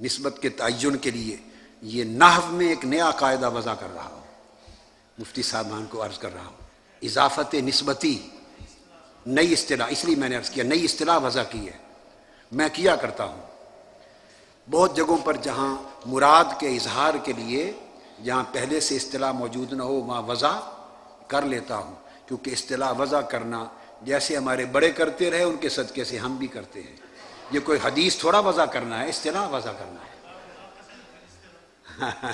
نسبت کے تعین کے لیے یہ نحو میں ایک نیا قاعدہ وضع کر رہا ہوں، مفتی صاحبان کو عرض کر رہا ہوں، اضافت نسبتی نئی اصطلاح، اس لیے میں نے عرض کیا نئی اصطلاح وضع کی ہے۔ میں کیا کرتا ہوں بہت جگہوں پر جہاں مراد کے اظہار کے لیے جہاں پہلے سے اصطلاح موجود نہ ہو وہاں وضع کر لیتا ہوں، کیونکہ اصطلاح وضع کرنا جیسے ہمارے بڑے کرتے رہے ان کے صدقے سے ہم بھی کرتے ہیں۔ یہ کوئی حدیث تھوڑا وضع کرنا ہے، اصطلاح وضع کرنا ہے۔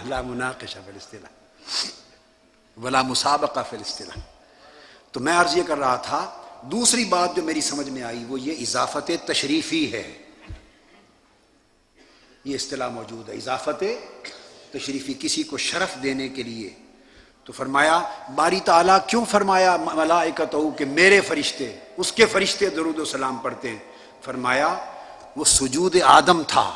لا مناقشہ فی الاصطلاح ولا مسابقہ فی الاصطلاح۔ تو میں عرض یہ کر رہا تھا، دوسری بات جو میری سمجھ میں آئی وہ یہ اضافت تشریفی ہے۔ یہ اصطلاح موجود ہے اضافت تشریفی، کسی کو شرف دینے کے لیے۔ تو فرمایا باری تعالیٰ کیوں فرمایا ملائکتہ کہ میرے فرشتے، اس کے فرشتے درود و سلام پڑھتے ہیں؟ فرمایا وہ سجود آدم تھا،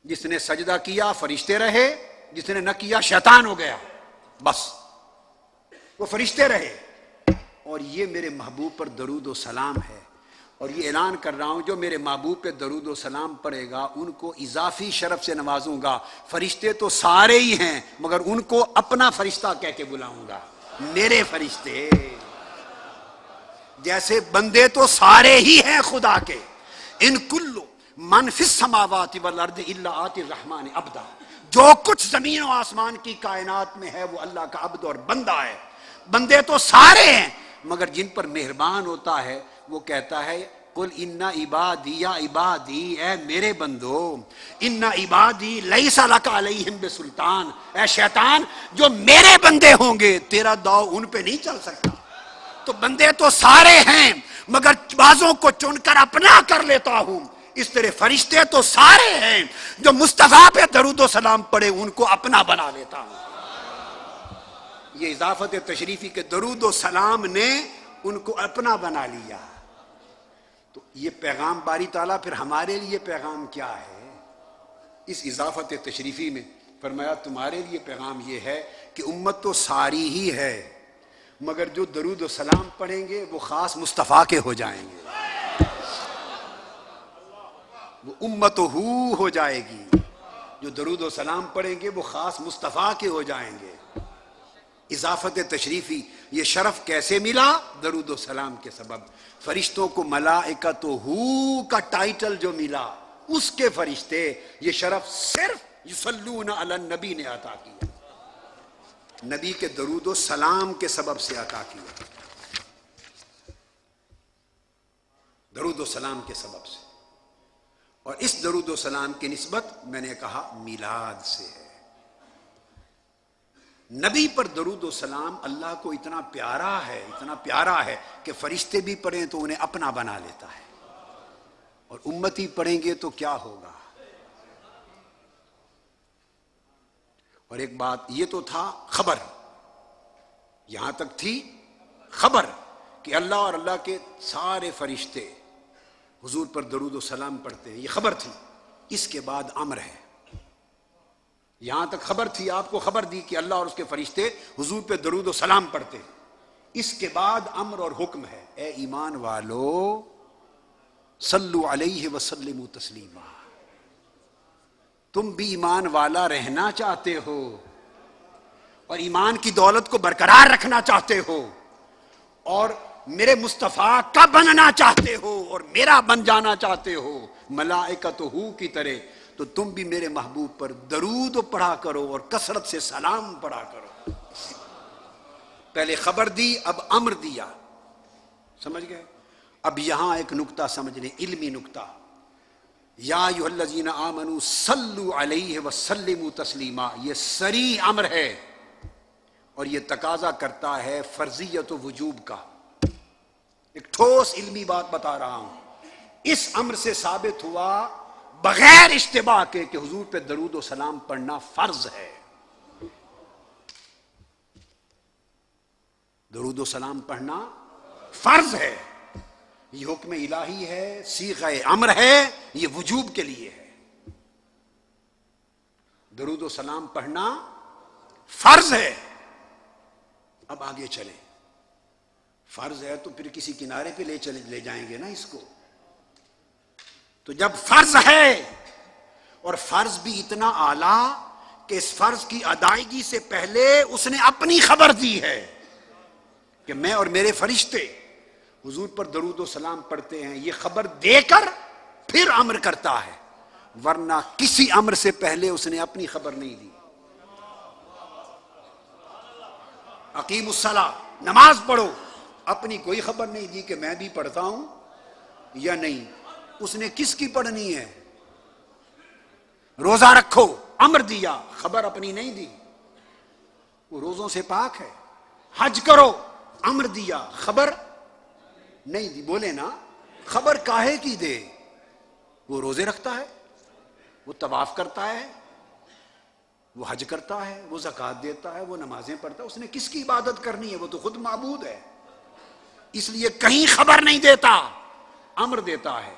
جس نے سجدہ کیا فرشتے رہے، جس نے نہ کیا شیطان ہو گیا، بس وہ فرشتے رہے۔ اور یہ میرے محبوب پر درود و سلام ہے، اور یہ اعلان کر رہا ہوں جو میرے محبوب پہ درود و سلام پڑے گا ان کو اضافی شرف سے نوازوں گا۔ فرشتے تو سارے ہی ہیں مگر ان کو اپنا فرشتہ کہہ کے بلاؤں گا، میرے فرشتے۔ جیسے بندے تو سارے ہی ہیں خدا کے، ان کل من فی السماوات والارض الا آتی الرحمن عبدا، جو کچھ زمین و آسمان کی کائنات میں ہے وہ اللہ کا عبد اور بندہ ہے۔ بندے تو سارے ہیں مگر جن پر مہربان ہوتا ہے وہ کہتا ہے قل ان عبادی یا عبادی، اے میرے بندو، ان عبادی لیس لک علیہم بسلطان، اے شیطان جو میرے بندے ہوں گے تیرا داؤ ان پہ نہیں چل سکتا۔ تو بندے تو سارے ہیں مگر بعضوں کو چن کر اپنا کر لیتا ہوں، اس طرح فرشتے تو سارے ہیں، جو مصطفیٰ پہ درود و سلام پڑے ان کو اپنا بنا لیتا ہوں۔ یہ اضافت تشریفی کے درود و سلام نے ان کو اپنا بنا لیا۔ تو یہ پیغام باری تعالیٰ پھر ہمارے لیے پیغام کیا ہے؟ اس اضافت تشریفی میں فرمایا تمہارے لیے پیغام یہ ہے کہ امت تو ساری ہی ہے مگر جو درود و سلام پڑھیں گے وہ خاص مصطفیٰ کے ہو جائیں گے، وہ امت ہو جائے گی۔ جو درود و سلام پڑھیں گے وہ خاص مصطفیٰ کے ہو جائیں گے۔ اضافت تشریفی یہ شرف کیسے ملا؟ درود و سلام کے سبب۔ فرشتوں کو ملائکتہ کا ٹائٹل جو ملا اس کے فرشتے یہ شرف صرف یصلون علی النبی نے عطا کیا، نبی کے درود و سلام کے سبب سے عطا کیا، درود و سلام کے سبب سے۔ اور اس درود و سلام کی نسبت میں نے کہا میلاد سے ہے۔ نبی پر درود و سلام اللہ کو اتنا پیارا ہے کہ فرشتے بھی پڑھیں تو انہیں اپنا بنا لیتا ہے، اور امتی پڑھیں گے تو کیا ہوگا؟ اور ایک بات یہ تو تھا خبر، یہاں تک تھی خبر کہ اللہ اور اللہ کے سارے فرشتے حضور پر درود و سلام پڑھتے ہیں، یہ خبر تھی۔ اس کے بعد امر ہے۔ یہاں تک خبر تھی، آپ کو خبر دی کہ اللہ اور اس کے فرشتے حضور پہ درود و سلام پڑھتے ہیں۔ اس کے بعد امر اور حکم ہے، اے ایمان والو صلو علیہ وسلموا تسلیما۔ تم بھی ایمان والا رہنا چاہتے ہو اور ایمان کی دولت کو برقرار رکھنا چاہتے ہو اور میرے مصطفیٰ کا بننا چاہتے ہو اور میرا بن جانا چاہتے ہو ملائکتہ کی طرح، تو تم بھی میرے محبوب پر درود پڑھا کرو اور کثرت سے سلام پڑھا کرو۔ پہلے خبر دی، اب امر دیا، سمجھ گئے؟ اب یہاں ایک نکتہ سمجھ لیں، علمی نکتہ، یا ایھا الذین آمنوا صلوا علیہ وسلموا تسلیما، یہ صریح امر ہے اور یہ تقاضا کرتا ہے فرضیت و وجوب کا۔ ایک ٹھوس علمی بات بتا رہا ہوں، اس امر سے ثابت ہوا بغیر اشتباہ کے کہ حضور پہ درود و سلام پڑھنا فرض ہے۔ درود و سلام پڑھنا فرض ہے، یہ حکم الہی ہے، صیغہ امر ہے، یہ وجوب کے لیے ہے۔ درود و سلام پڑھنا فرض ہے۔ اب آگے چلیں، فرض ہے تو پھر کسی کنارے پہ لے جائیں گے نا اس کو۔ تو جب فرض ہے اور فرض بھی اتنا اعلیٰ کہ اس فرض کی ادائیگی سے پہلے اس نے اپنی خبر دی ہے کہ میں اور میرے فرشتے حضور پر درود و سلام پڑھتے ہیں، یہ خبر دے کر پھر امر کرتا ہے، ورنہ کسی امر سے پہلے اس نے اپنی خبر نہیں دی۔ اقیم الصلاۃ، نماز پڑھو، اپنی کوئی خبر نہیں دی کہ میں بھی پڑھتا ہوں یا نہیں۔ اس نے کس کی پڑھنی ہے؟ روزہ رکھو، امر دیا، خبر اپنی نہیں دی، وہ روزوں سے پاک ہے۔ حج کرو، امر دیا، خبر نہیں دی۔ بولے نا، خبر کاہے کی دے؟ وہ روزے رکھتا ہے، وہ طواف کرتا ہے، وہ حج کرتا ہے، وہ زکوٰۃ دیتا ہے، وہ نمازیں پڑھتا ہے، اس نے کس کی عبادت کرنی ہے؟ وہ تو خود معبود ہے، اس لیے کہیں خبر نہیں دیتا، امر دیتا ہے۔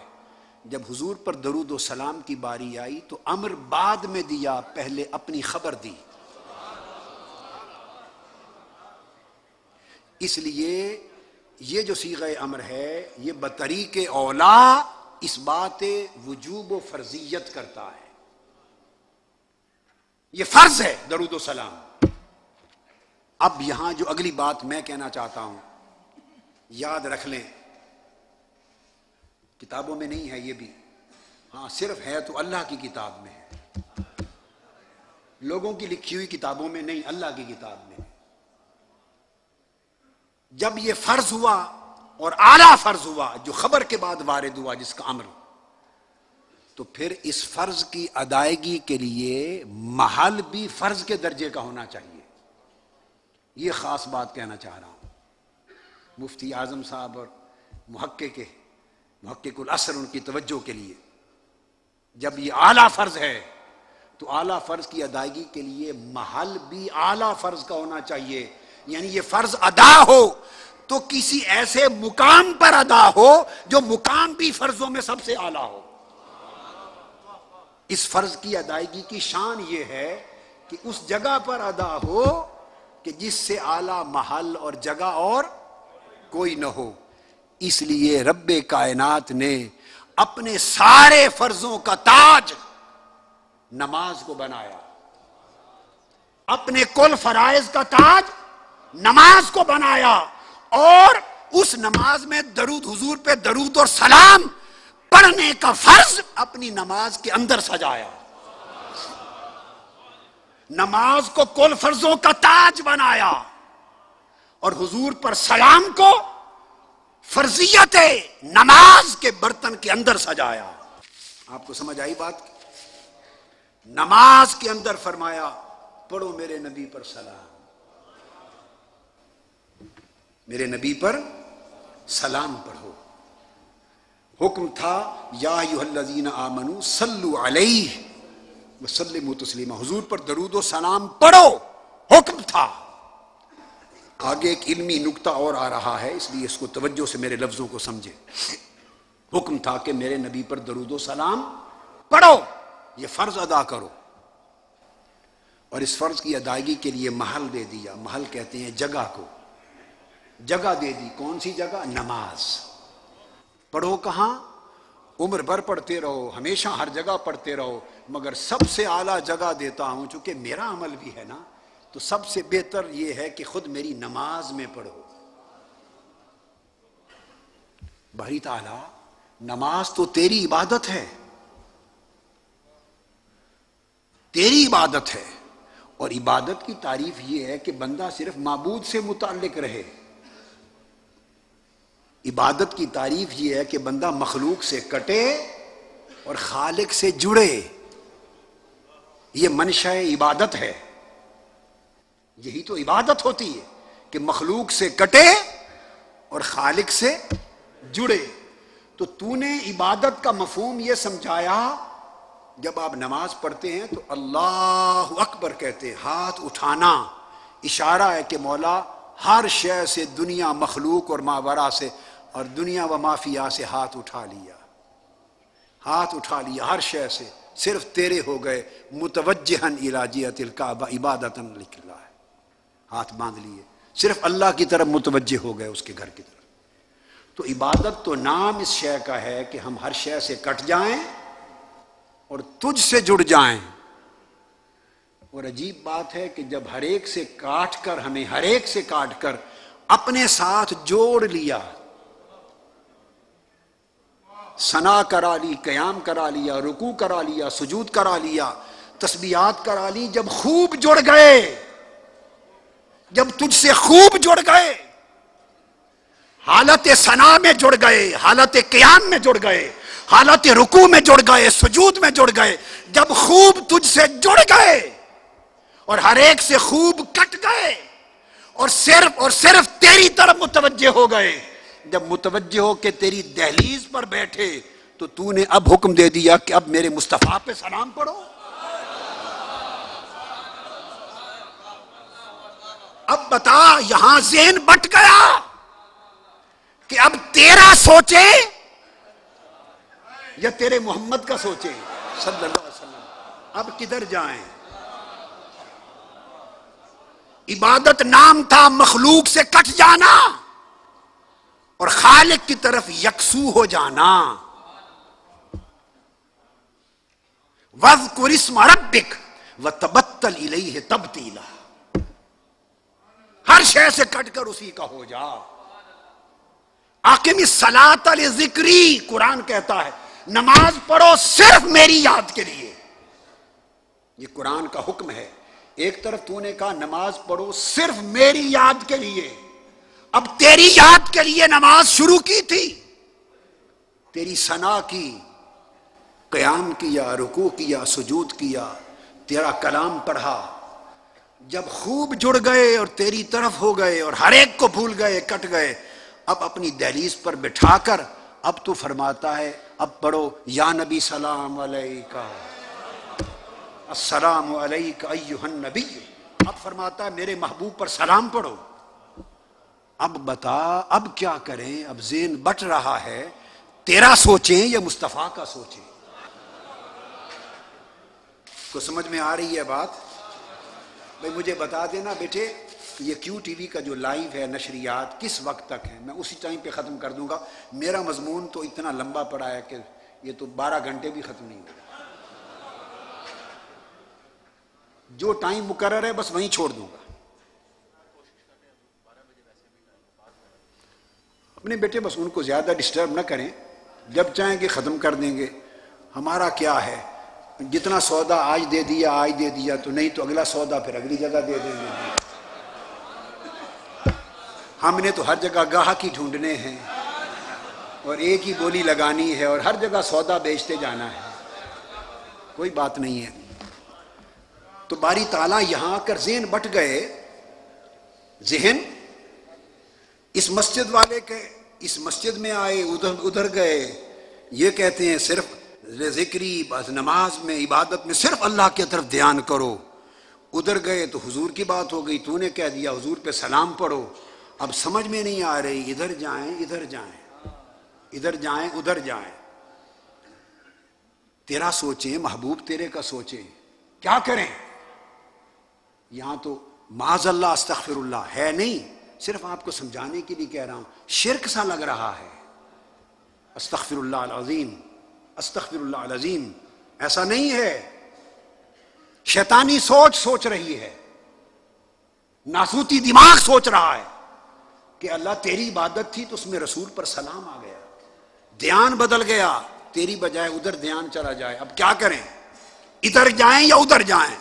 جب حضور پر درود و سلام کی باری آئی تو امر بعد میں دیا، پہلے اپنی خبر دی۔ اس لیے یہ جو صیغہ امر ہے یہ بطریق اولا اس بات وجوب و فرضیت کرتا ہے، یہ فرض ہے درود و سلام۔ اب یہاں جو اگلی بات میں کہنا چاہتا ہوں، یاد رکھ لیں، کتابوں میں نہیں ہے یہ بھی، ہاں صرف ہے تو اللہ کی کتاب میں ہے، لوگوں کی لکھی ہوئی کتابوں میں نہیں، اللہ کی کتاب میں ہے۔ جب یہ فرض ہوا اور اعلیٰ فرض ہوا جو خبر کے بعد وارد ہوا جس کا امر، تو پھر اس فرض کی ادائیگی کے لیے محل بھی فرض کے درجے کا ہونا چاہیے۔ یہ خاص بات کہنا چاہ رہا ہوں۔ مفتی اعظم صاحب اور محقق العصر ان کی توجہ کے لیے، جب یہ اعلیٰ فرض ہے تو اعلیٰ فرض کی ادائیگی کے لیے محل بھی اعلیٰ فرض کا ہونا چاہیے، یعنی یہ فرض ادا ہو تو کسی ایسے مقام پر ادا ہو جو مقام بھی فرضوں میں سب سے اعلیٰ ہو۔ اس فرض کی ادائیگی کی شان یہ ہے کہ اس جگہ پر ادا ہو کہ جس سے اعلیٰ محل اور جگہ اور کوئی نہ ہو۔ اس لیے رب کائنات نے اپنے سارے فرضوں کا تاج نماز کو بنایا، اپنے کل فرائض کا تاج نماز کو بنایا، اور اس نماز میں درود، حضور پہ درود اور سلام پڑھنے کا فرض اپنی نماز کے اندر سجایا۔ نماز کو کل فرضوں کا تاج بنایا اور حضور پر سلام کو فرضیت نماز کے برتن کے اندر سجایا۔ آپ کو سمجھ آئی بات؟ نماز کے اندر فرمایا پڑھو میرے نبی پر سلام، میرے نبی پر سلام پڑھو۔ حکم تھا یا ایھا الذین آمنوا صلوا علیہ وسلموا تسلیما، حضور پر درود و سلام پڑھو، حکم تھا۔ آگے ایک علمی نکتہ اور آ رہا ہے، اس لیے اس کو توجہ سے میرے لفظوں کو سمجھے۔ حکم تھا کہ میرے نبی پر درود و سلام پڑھو، یہ فرض ادا کرو، اور اس فرض کی ادائیگی کے لیے محل دے دیا۔ محل کہتے ہیں جگہ کو، جگہ دے دی۔ کون سی جگہ؟ نماز۔ پڑھو کہاں؟ عمر بھر پڑھتے رہو، ہمیشہ ہر جگہ پڑھتے رہو، مگر سب سے اعلیٰ جگہ دیتا ہوں، چونکہ میرا عمل بھی ہے نا، تو سب سے بہتر یہ ہے کہ خود میری نماز میں پڑھو۔ باری تعالیٰ، نماز تو تیری عبادت ہے، تیری عبادت ہے، اور عبادت کی تعریف یہ ہے کہ بندہ صرف معبود سے متعلق رہے۔ عبادت کی تعریف یہ ہے کہ بندہ مخلوق سے کٹے اور خالق سے جڑے، یہ منشأ عبادت ہے۔ یہی تو عبادت ہوتی ہے کہ مخلوق سے کٹے اور خالق سے جڑے۔ تو نے عبادت کا مفہوم یہ سمجھایا، جب آپ نماز پڑھتے ہیں تو اللہ اکبر کہتے ہیں، ہاتھ اٹھانا اشارہ ہے کہ مولا ہر شے سے، دنیا، مخلوق اور ماورا سے اور دنیا و مافیا سے ہاتھ اٹھا لیا، ہاتھ اٹھا لیا ہر شے سے، صرف تیرے ہو گئے، متوجہن الی جہۃ الکعبہ عبادۃ للہ، ہاتھ باندھ لیے، صرف اللہ کی طرف متوجہ ہو گئے، اس کے گھر کی طرف۔ تو عبادت تو نام اس شے کا ہے کہ ہم ہر شے سے کٹ جائیں اور تجھ سے جڑ جائیں. اور عجیب بات ہے کہ جب ہر ایک سے کاٹ کر ہمیں ہر ایک سے کاٹ کر اپنے ساتھ جوڑ لیا، ثنا کرا لی، قیام کرا لیا، رکوع کرا لیا، سجود کرا لیا، تسبیحات کرا لی، جب خوب جڑ گئے، جب تجھ سے خوب جڑ گئے، حالت ثنا میں جڑ گئے، حالت قیام میں جڑ گئے، حالت رکوع میں جڑ گئے، سجود میں جڑ گئے، جب خوب تجھ سے جڑ گئے اور ہر ایک سے خوب کٹ گئے اور صرف تیری طرف متوجہ ہو گئے، جب متوجہ ہو کے تیری دہلیز پر بیٹھے تو تو نے اب حکم دے دیا کہ اب میرے مصطفیٰ پہ سلام پڑھو. اب بتا، یہاں ذہن بٹ گیا کہ اب تیرا سوچے یا تیرے محمد کا سوچے صلی اللہ علیہ وسلم. اب کدھر جائیں؟ عبادت نام تھا مخلوق سے کٹ جانا اور خالق کی طرف یکسو ہو جانا. وَاذْكُرِ اسْمَ رَبِّكَ وَتَبَتَّلْ إِلَيْهِ تَبْتِيلًا. ہر شے سے کٹ کر اسی کا ہو جا. اقم الصلاۃ لذکری، قرآن کہتا ہے نماز پڑھو صرف میری یاد کے لیے. یہ قرآن کا حکم ہے. ایک طرف تو نے کہا نماز پڑھو صرف میری یاد کے لیے. اب تیری یاد کے لیے نماز شروع کی تھی، تیری ثنا کی، قیام کیا، رکوع کیا، سجود کیا، تیرا کلام پڑھا. جب خوب جڑ گئے اور تیری طرف ہو گئے اور ہر ایک کو بھول گئے، کٹ گئے، اب اپنی دہلیز پر بٹھا کر اب تو فرماتا ہے اب پڑھو یا نبی سلام علیکہ، السلام علیکہ ایہا النبی. اب فرماتا ہے میرے محبوب پر سلام پڑھو. اب بتا اب کیا کریں؟ اب ذہن بٹ رہا ہے، تیرا سوچیں یا مصطفیٰ کا سوچیں؟ کو سمجھ میں آ رہی ہے بات؟ بھائی مجھے بتا دینا بیٹے، یہ کیو ٹی وی کا جو لائیو ہے نشریات کس وقت تک ہے؟ میں اسی ٹائم پہ ختم کر دوں گا. میرا مضمون تو اتنا لمبا پڑا ہے کہ یہ تو 12 گھنٹے بھی ختم نہیں ہوگا. جو ٹائم مقرر ہے بس وہیں چھوڑ دوں گا. اپنے بیٹے بس ان کو زیادہ ڈسٹرب نہ کریں، جب چاہیں گے ختم کر دیں گے. ہمارا کیا ہے، جتنا سودا آج دے دیا آج دے دیا، تو نہیں تو اگلا سودا پھر اگلی جگہ دے دیں گے. ہم نے تو ہر جگہ گاہک ہی ڈھونڈنے ہیں اور ایک ہی بولی لگانی ہے اور ہر جگہ سودا بیچتے جانا ہے. کوئی بات نہیں ہے. تو باری تعالیٰ یہاں کر ذہن بٹ گئے. ذہن اس مسجد والے کے اس مسجد میں آئے، ادھر گئے. یہ کہتے ہیں صرف ذکری بس نماز میں عبادت میں صرف اللہ کی طرف دھیان کرو. ادھر گئے تو حضور کی بات ہو گئی، تو نے کہہ دیا حضور پہ سلام پڑھو. اب سمجھ میں نہیں آ رہی، ادھر جائیں ادھر جائیں، ادھر جائیں ادھر جائیں. تیرا سوچیں، محبوب تیرے کا سوچیں، کیا کریں؟ یہاں تو معاذ اللہ استغفر اللہ ہے نہیں، صرف آپ کو سمجھانے کے لیے کہہ رہا ہوں. شرک سا لگ رہا ہے. استغفر اللہ العظیم، استغفر اللہ العظیم. ایسا نہیں ہے. شیطانی سوچ رہی ہے، ناسوتی دماغ سوچ رہا ہے کہ اللہ تیری عبادت تھی تو اس میں رسول پر سلام آ گیا، دھیان بدل گیا، تیری بجائے ادھر دھیان چلا جائے. اب کیا کریں؟ ادھر جائیں یا ادھر جائیں؟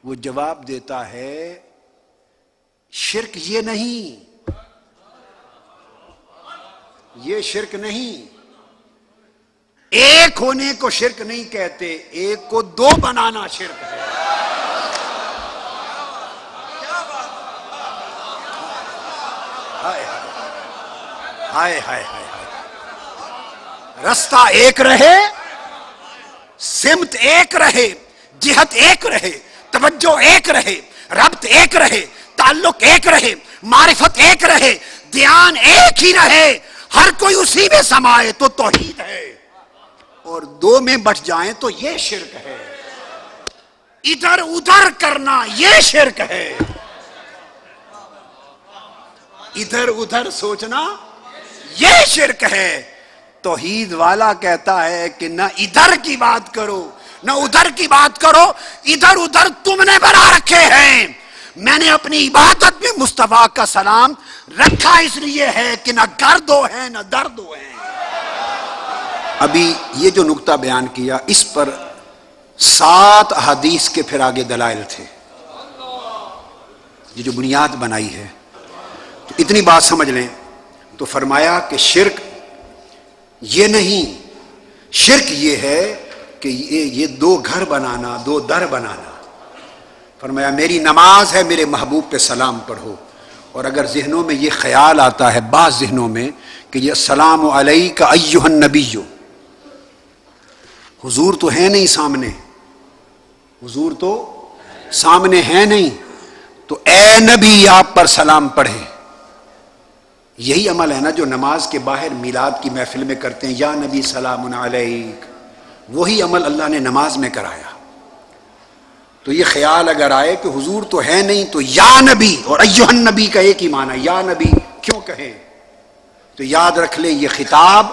وہ جواب دیتا ہے شرک یہ نہیں، یہ شرک نہیں. ایک ہونے کو شرک نہیں کہتے، ایک کو دو بنانا شرک ہے. ہائے ہائے ہائے، رستہ ایک رہے، سمت ایک رہے، جہت ایک رہے، توجہ ایک رہے، ربط ایک رہے، تعلق ایک رہے، معرفت ایک رہے، دھیان ایک ہی رہے، ہر کوئی اسی میں سمائے تو توحید ہے. اور دو میں بٹ جائیں تو یہ شرک ہے. ادھر ادھر کرنا یہ شرک ہے. ادھر ادھر سوچنا یہ شرک ہے۔ توحید والا کہتا ہے کہ نہ ادھر کی بات کرو نہ ادھر کی بات کرو، ادھر ادھر تم نے بنا رکھے ہیں، میں نے اپنی عبادت میں مصطفیٰ کا سلام رکھا اس لیے ہے کہ نہ گردو ہے نہ دردو ہے۔ ابھی یہ جو نقطہ بیان کیا اس پر 7 احادیث کے پھر آگے دلائل تھے، یہ جو بنیاد بنائی ہے، تو اتنی بات سمجھ لیں تو فرمایا کہ شرک یہ نہیں، شرک یہ ہے کہ یہ 2 گھر بنانا، 2 در بنانا۔ فرمایا میری نماز ہے، میرے محبوب پہ سلام پڑھو، اور اگر ذہنوں میں یہ خیال آتا ہے، بعض ذہنوں میں، کہ یہ السلام علیک ایھا النبی، حضور تو ہے نہیں سامنے، حضور تو سامنے ہے نہیں، تو اے نبی آپ پر سلام پڑھیں۔ یہی عمل ہے نا جو نماز کے باہر میلاد کی محفل میں کرتے ہیں، یا نبی سلام علیک، وہی عمل اللہ نے نماز میں کرایا۔ تو یہ خیال اگر آئے کہ حضور تو ہے نہیں تو یا نبی، اور ایھا النبی کا ایک ہی معنی، یا نبی کیوں کہیں، تو یاد رکھ لیں یہ خطاب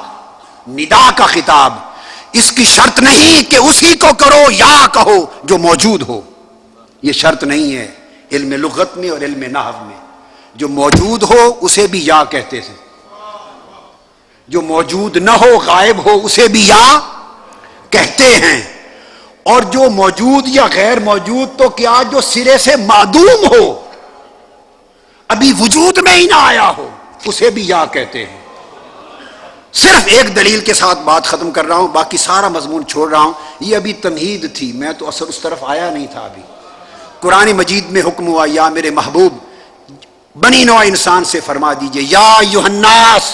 ندا کا خطاب، اس کی شرط نہیں کہ اسی کو کرو یا کہو جو موجود ہو، یہ شرط نہیں ہے علم لغت میں اور علم نحو میں۔ جو موجود ہو اسے بھی یا کہتے تھے، جو موجود نہ ہو غائب ہو اسے بھی یا کہتے ہیں، اور جو موجود یا غیر موجود تو کیا جو سرے سے معدوم ہو، ابھی وجود میں ہی نہ آیا ہو، اسے بھی یا کہتے ہیں۔ صرف ایک دلیل کے ساتھ بات ختم کر رہا ہوں، باقی سارا مضمون چھوڑ رہا ہوں، یہ ابھی تمہید تھی، میں تو اصل اس طرف آیا نہیں تھا۔ ابھی قرآن مجید میں حکم ہوا یا میرے محبوب بنی نوع انسان سے فرما دیجئے یا ایھا الناس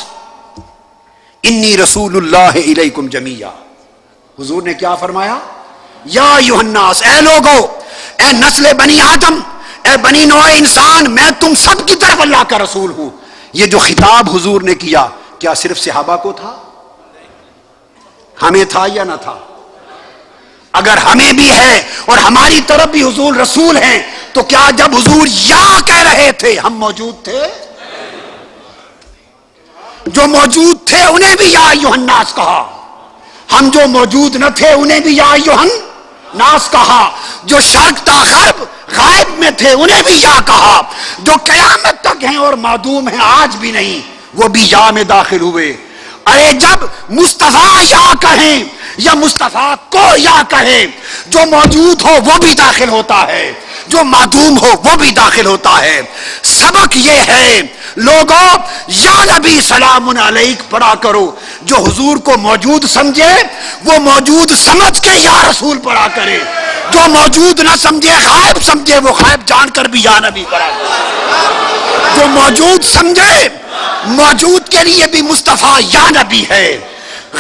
انی رسول اللہ الیکم جمیعا۔ حضور نے کیا فرمایا؟ یا ایھا الناس، اے لوگو، اے نسل بنی آدم، اے بنی نوع انسان، میں تم سب کی طرف اللہ کا رسول ہوں۔ یہ جو خطاب حضور نے کیا کیا صرف صحابہ کو تھا؟ ہمیں تھا یا نہ تھا؟ اگر ہمیں بھی ہے اور ہماری طرف بھی حضور رسول ہیں تو کیا جب حضور یا کہہ رہے تھے ہم موجود تھے؟ جو موجود تھے انہیں بھی یا ایھا الناس کہا، ہم جو موجود نہ تھے انہیں بھی یا ایھا الناس کہا، جو شرق تا غرب غائب میں تھے انہیں بھی یا کہا، جو قیامت تک ہیں اور معدوم ہیں آج بھی نہیں وہ بھی یا میں داخل ہوئے۔ ارے جب مصطفیٰ یا کہیں یا مصطفیٰ کو یا کہیں، جو موجود ہو وہ بھی داخل ہوتا ہے، جو معدوم ہو وہ بھی داخل ہوتا ہے۔ سبق یہ ہے لوگوں، یا نبی سلام علیک پڑھا کرو، جو حضور کو موجود سمجھے وہ موجود سمجھ کے یا رسول پڑھا کرے، جو موجود نہ سمجھے غائب سمجھے وہ غائب جان کر بھی یا نبی پڑھا کرے۔ جو موجود سمجھے موجود کے لیے بھی مصطفیٰ یا نبی ہے،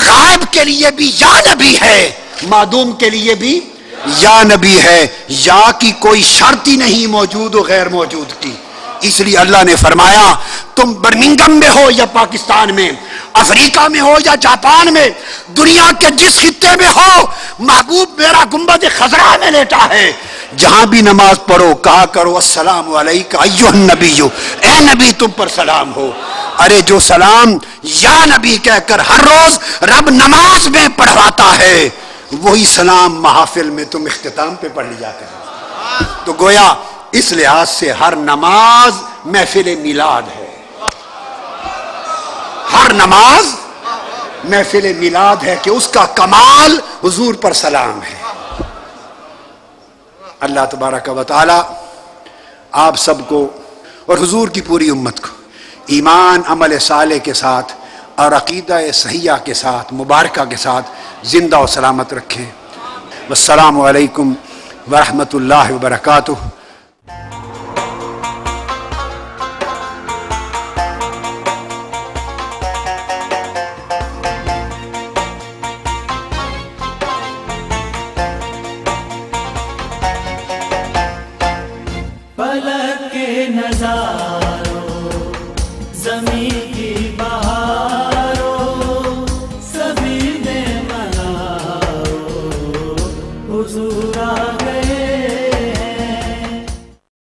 غائب کے لیے بھی یا نبی ہے، معدوم کے لیے بھی یا نبی ہے۔ یا کی کوئی شرط ہی نہیں موجود و غیر موجود کی، اس لیے اللہ نے فرمایا تم برمنگم میں ہو یا پاکستان میں، افریقہ میں ہو یا جاپان میں، دنیا کے جس خطے میں ہو، محبوب میرا گنبد خضرا میں لیٹا ہے، جہاں بھی نماز پڑھو کہا کرو السلام علیک ایھا النبی، اے نبی تم پر سلام ہو۔ ارے جو سلام یا نبی کہہ کر ہر روز رب نماز میں پڑھواتا ہے، وہی سلام محافل میں تم اختتام پہ پڑھ لیا کرو۔ تو گویا اس لحاظ سے ہر نماز محفل میلاد ہے، ہر نماز محفل میلاد ہے کہ اس کا کمال حضور پر سلام ہے۔ اللہ تبارک و تعالی آپ سب کو اور حضور کی پوری امت کو ایمان عمل صالح کے ساتھ اور عقیدہ صحیحہ کے ساتھ مبارکہ کے ساتھ زندہ و سلامت رکھیں۔ والسلام علیکم ورحمۃ اللہ وبرکاتہ۔